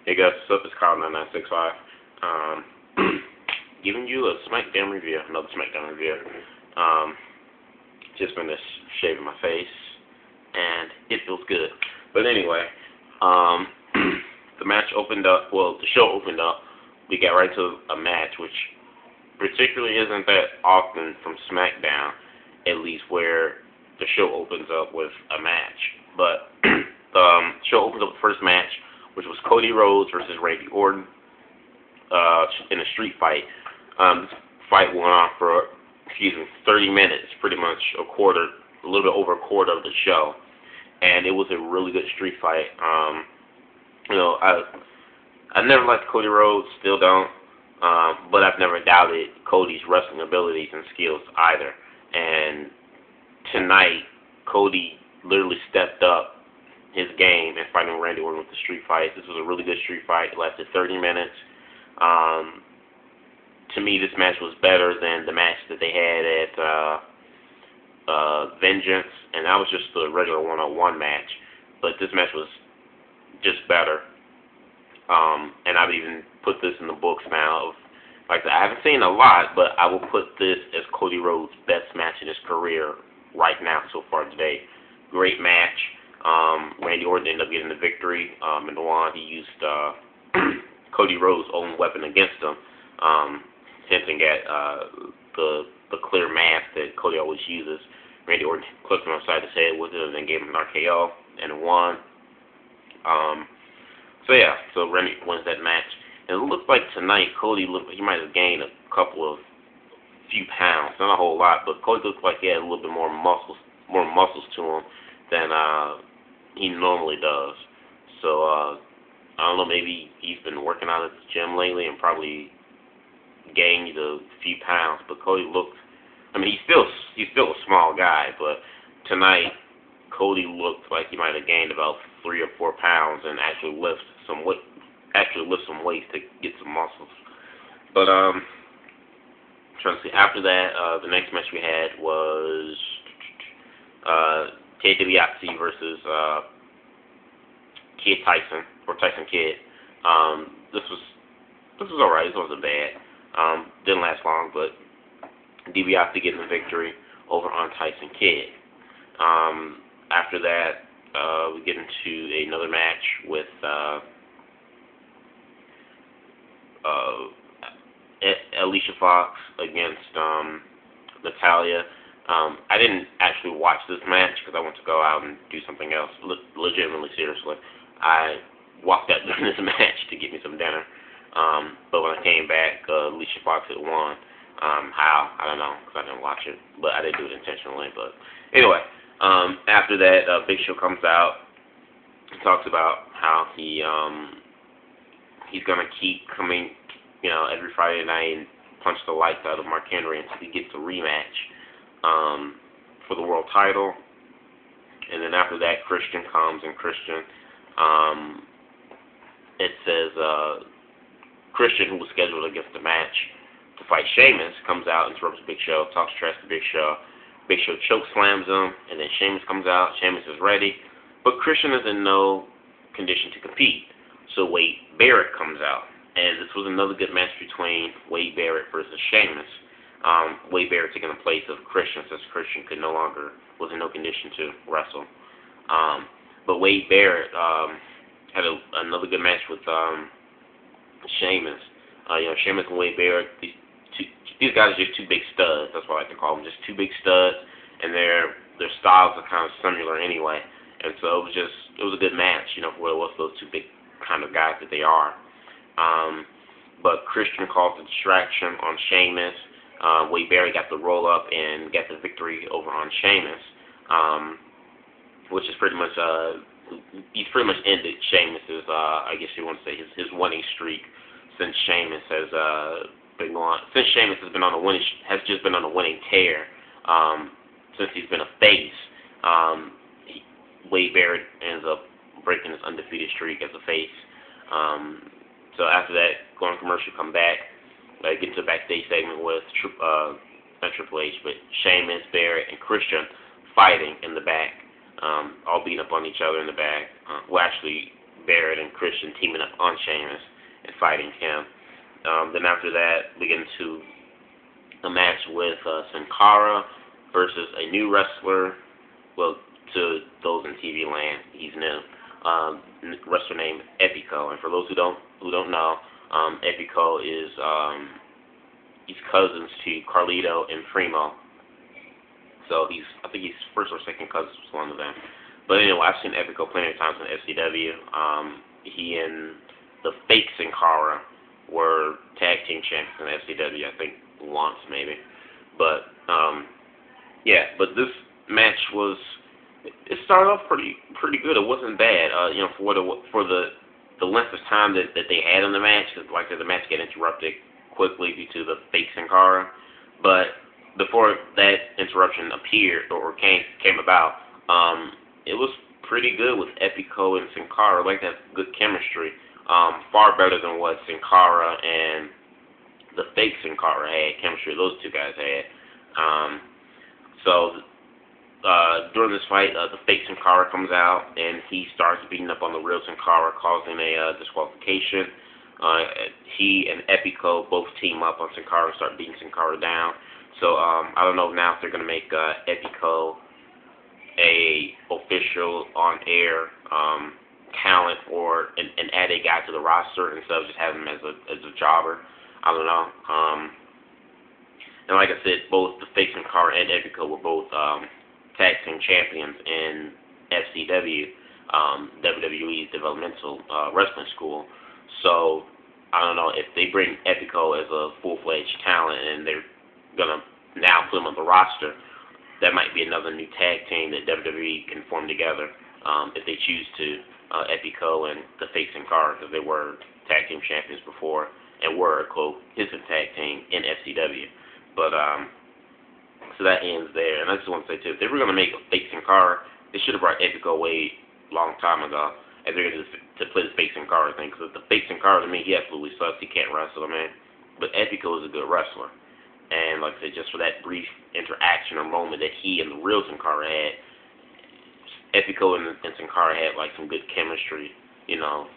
Hey guys, what's up? It's Kyle9965. Giving you a SmackDown review, another SmackDown review. Just finished shaving my face, and it feels good. But anyway, the match opened up, well, the show opened up. We got right to a match, which particularly isn't that often from SmackDown, at least where the show opens up with a match. But the show opens up the first match, which was Cody Rhodes versus Randy Orton in a street fight. This fight went on for, 30 minutes, pretty much a little bit over a quarter of the show, and it was a really good street fight. I never liked Cody Rhodes, still don't, but I've never doubted Cody's wrestling abilities and skills either. And tonight, Cody literally stepped up his game and fighting Randy Orton with the street fight. This was a really good street fight. It lasted 30 minutes. To me, this match was better than the match that they had at Vengeance, and that was just the regular one-on-one match. But this match was just better. And I've even put this in the books now. I haven't seen a lot, but I will put this as Cody Rhodes' best match in his career right now so far today. Great match. Randy Orton ended up getting the victory. In the one, he used Cody Rhodes' own weapon against him, hinting at the clear mask that Cody always uses. Randy Orton clipped him upside his head with it and then gave him an RKO and won. So Randy wins that match. And it looked like tonight Cody he might have gained a few pounds, not a whole lot, but Cody looked like he had a little bit more muscles to him than he normally does. So I don't know, maybe he's been working out at the gym lately and probably gained a few pounds. But Cody looked, he's still a small guy, but tonight Cody looked like he might have gained about 3 or 4 pounds and actually lift some weights to get some muscles. But trying to see, after that, the next match we had was Ted DiBiase versus Kid Tyson, or Tyson Kidd. This was alright. This wasn't bad. Didn't last long, but DiBiase getting the victory over on Tyson Kidd. After that, we get into another match with Alicia Fox against Natalya. I didn't actually watch this match because I went to go out and do something else. Legitimately, seriously. I walked out during this match to get me some dinner. But when I came back, Alicia Fox had won. How? I don't know, because I didn't watch it. But I didn't do it intentionally. But anyway, after that, Big Show comes out. He talks about how he's going to keep coming, every Friday night and punch the lights out of Mark Henry until he gets a rematch for the world title. And then after that, Christian comes, and Christian, it says Christian, who was scheduled against the match to fight Sheamus, comes out and interrupts Big Show, talks trash to Big Show. Big Show choke slams him, and then Sheamus comes out. Sheamus is ready, but Christian is in no condition to compete. So Wade Barrett comes out, and this was another good match between Wade Barrett versus Sheamus. Wade Barrett taking the place of Christian, since Christian was in no condition to wrestle. But Wade Barrett had another good match with Sheamus. Sheamus and Wade Barrett, these guys are just two big studs. That's what I like to call them, just two big studs, and their styles are kind of similar anyway. And so it was a good match, for what it was, those two big kind of guys that they are. But Christian caused the distraction on Sheamus. Wade Barrett got the roll up and got the victory over on Sheamus, which is pretty much he's pretty much ended Sheamus's I guess you want to say his winning streak since Sheamus has been on a winning tear since he's been a face. Wade Barrett ends up breaking his undefeated streak as a face. So after that, go on commercial, come back. Get into a backstage segment with not Triple H, but Sheamus, Barrett, and Christian fighting in the back, all beating up on each other in the back. Well, actually, Barrett and Christian teaming up on Sheamus and fighting him. Then after that, we get into a match with Sin Cara versus a new wrestler. Well, to those in TV land, he's new. Wrestler named Epico. And for those who don't know, Epico is he's cousins to Carlito and Primo. So I think he's first or second cousins with one of them. But anyway, I've seen Epico plenty of times in FCW. He and the fake Sin Cara were tag team champions in FCW, I think once maybe. But yeah, but this match it started off pretty good. It wasn't bad, for the length of time that they had in the match. Cause like the match got interrupted quickly due to the fake Sin Cara. But before that interruption appeared or came about, it was pretty good with Epico and Sin Cara. Like that good chemistry, far better than what Sin Cara and the fake Sin Cara had. Chemistry those two guys had. During this fight, the fake Sin Cara comes out and he starts beating up on the real Sin Cara, causing a disqualification. He and Epico both team up on Sin Cara and start beating Sin Cara down. So I don't know now if they're gonna make Epico a official on-air talent and add a guy to the roster instead of just having him as a jobber. I don't know. And like I said, both the fake Sin Cara and Epico were both tag team champions in FCW, WWE's developmental wrestling school. So I don't know if they bring Epico as a full-fledged talent and they're gonna now put him on the roster. That might be another new tag team that WWE can form together if they choose to. Epico and the fake Sin Cara, because they were tag team champions before and were a cohesive tag team in FCW. But so that ends there. And I just want to say too, if they were gonna make a fake Sin Cara, they should have brought Epico way long time ago. If they're gonna to play the fake Sin Cara thing, because the fake Sin Cara to me, he absolutely sucks. He can't wrestle, man. But Epico is a good wrestler. And like I said, just for that brief interaction or moment that he and the real Sin Cara had, Epico and Sin Cara had like some good chemistry,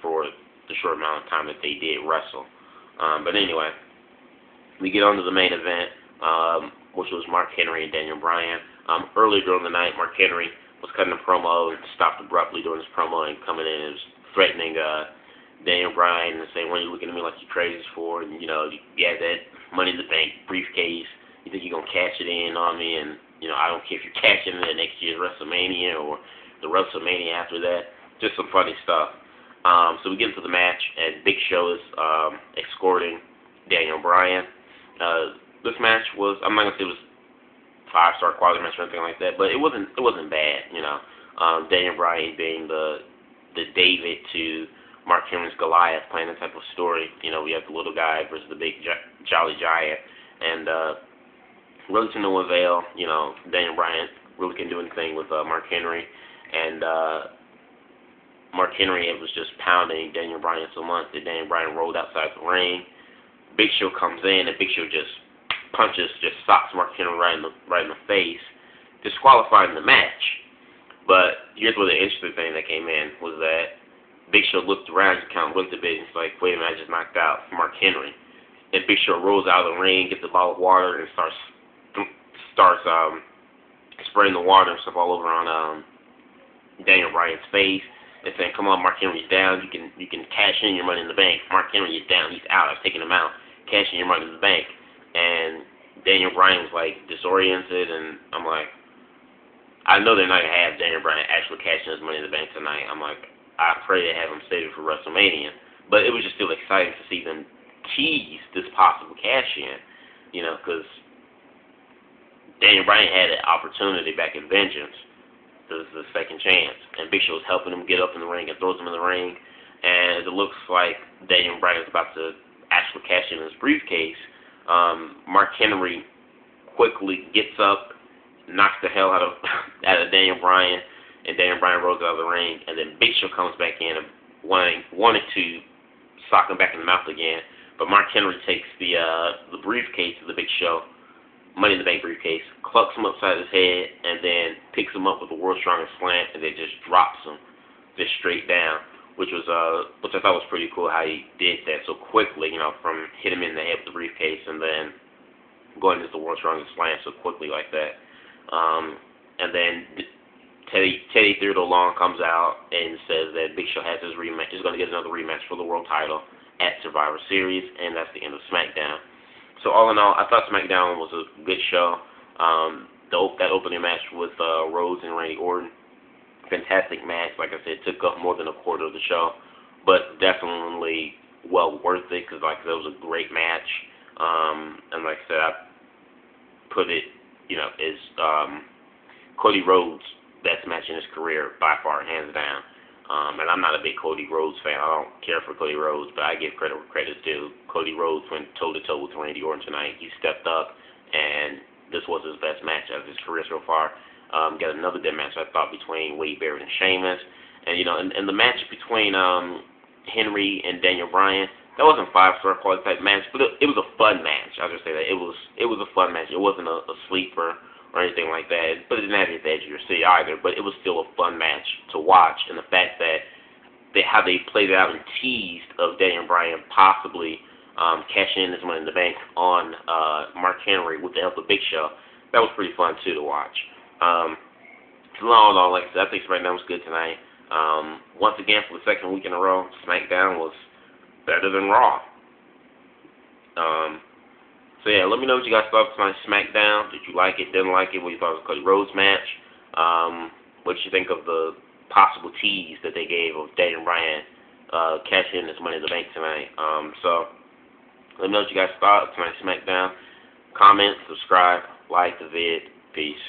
for the short amount of time that they did wrestle. But anyway, we get on to the main event, which was Mark Henry and Daniel Bryan. Earlier during the night, Mark Henry was cutting a promo and stopped abruptly during his promo and coming in and was threatening Daniel Bryan and saying, "What are you looking at me like you crazy for? And, you had that Money in the Bank briefcase. You think you're going to cash it in on me? And, I don't care if you're cashing it in next year's WrestleMania or the WrestleMania after that." Just some funny stuff. So we get into the match, and Big Show is escorting Daniel Bryan. This match was, I'm not going to say it was 5-star quality match or anything like that, but it wasn't bad, Daniel Bryan being the David to Mark Henry's Goliath, playing that type of story. We have the little guy versus the big jolly giant, and really to no avail. Daniel Bryan really couldn't do anything with Mark Henry, and Mark Henry was just pounding Daniel Bryan so much that Daniel Bryan rolled outside the ring. Big Show comes in, and Big Show just socks Mark Henry right in the face, disqualifying the match. But here's where the interesting thing that came in was that Big Show looked around, he kind of looked a bit, and he's like, "Wait a minute, I just knocked out Mark Henry." And Big Show rolls out of the ring, gets a bottle of water, and starts spraying the water and stuff all over on Daniel Bryan's face, and saying, "Come on, Mark Henry's down. You can cash in your Money in the Bank. Mark Henry is down. He's out. I've taken him out. Cash in your Money in the Bank." And Daniel Bryan was like disoriented, and I'm like, I know they're not gonna have Daniel Bryan actually cashing his Money in the Bank tonight. I'm like, I pray they have him saved for WrestleMania. But it was just still exciting to see them tease this possible cash in, because Daniel Bryan had an opportunity back in Vengeance. This is the second chance, and Big Show was helping him get up in the ring and throws him in the ring. And it looks like Daniel Bryan is about to actually cash in his briefcase. Mark Henry quickly gets up, knocks the hell out of Daniel Bryan, and Daniel Bryan rolls out of the ring. And then Big Show comes back in and wanted to sock him back in the mouth again, but Mark Henry takes the briefcase of the Big Show, Money in the Bank briefcase, clucks him upside his head, and then picks him up with the World's Strongest Slam, and then just drops him just straight down. which I thought was pretty cool how he did that so quickly. You know, from hit him in the head with the briefcase and then going into the world's strongest slam so quickly like that. And then Teddy Theodore Long comes out and says that Big Show has his rematch, is going to get another rematch for the world title at Survivor Series, and that's the end of SmackDown. So all in all, I thought SmackDown was a good show. That opening match with Rhodes and Randy Orton, fantastic match. Like I said, it took up more than a quarter of the show, but definitely well worth it because, like I said, it was a great match. And like I said, I put it, you know, as Cody Rhodes' best match in his career by far, hands down. And I'm not a big Cody Rhodes fan. I don't care for Cody Rhodes, but I give credit where credit's due. Cody Rhodes went toe-to-toe with Randy Orton tonight. He stepped up, and this was his best match of his career so far. Got another good match, I thought, between Wade Barrett and Sheamus. And, you know, and the match between Henry and Daniel Bryan, that wasn't a 5-star quality type match, but it was a fun match. I'll just say that. It was a fun match. It wasn't a sleeper or anything like that, but it didn't have the edge of your seat either, but it was still a fun match to watch, and the fact that how they played it out and teased of Daniel Bryan possibly cashing in his Money in the Bank on Mark Henry with the help of Big Show, that was pretty fun too to watch. So all in all, like I said, I think SmackDown was good tonight. Once again, for the second week in a row, SmackDown was better than Raw. So yeah, let me know what you guys thought of tonight's SmackDown. Did you like it? Didn't like it? What you thought of the Cody Rhodes match? What did you think of the possible tease that they gave of Daniel Bryan cashing in his Money in the Bank tonight? So let me know what you guys thought of tonight's SmackDown. Comment, subscribe, like the vid. Peace.